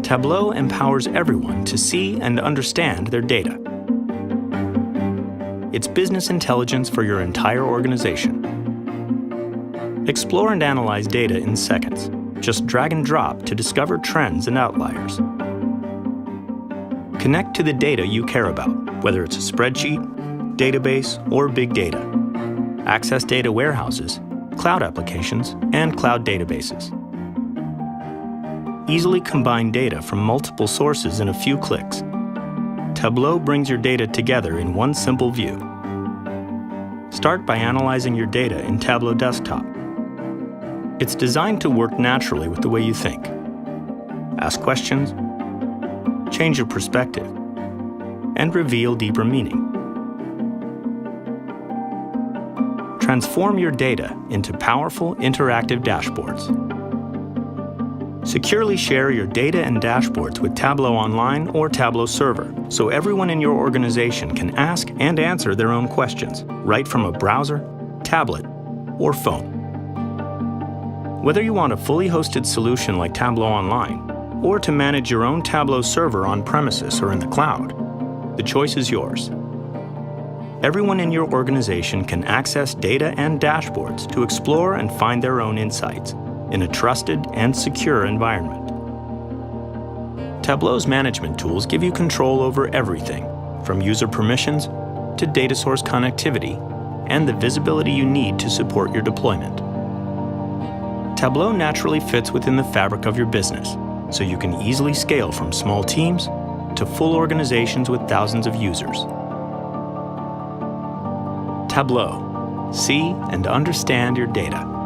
Tableau empowers everyone to see and understand their data. It's business intelligence for your entire organization. Explore and analyze data in seconds. Just drag and drop to discover trends and outliers. Connect to the data you care about, whether it's a spreadsheet, database, or big data. Access data warehouses, cloud applications, and cloud databases. Easily combine data from multiple sources in a few clicks. Tableau brings your data together in one simple view. Start by analyzing your data in Tableau Desktop. It's designed to work naturally with the way you think. Ask questions, change your perspective, and reveal deeper meaning. Transform your data into powerful, interactive dashboards. Securely share your data and dashboards with Tableau Online or Tableau Server, so everyone in your organization can ask and answer their own questions, right from a browser, tablet, or phone. Whether you want a fully hosted solution like Tableau Online, or to manage your own Tableau server on premises or in the cloud, the choice is yours. Everyone in your organization can access data and dashboards to explore and find their own insights in a trusted and secure environment. Tableau's management tools give you control over everything, from user permissions to data source connectivity and the visibility you need to support your deployment. Tableau naturally fits within the fabric of your business, so you can easily scale from small teams to full organizations with thousands of users. Tableau. See and understand your data.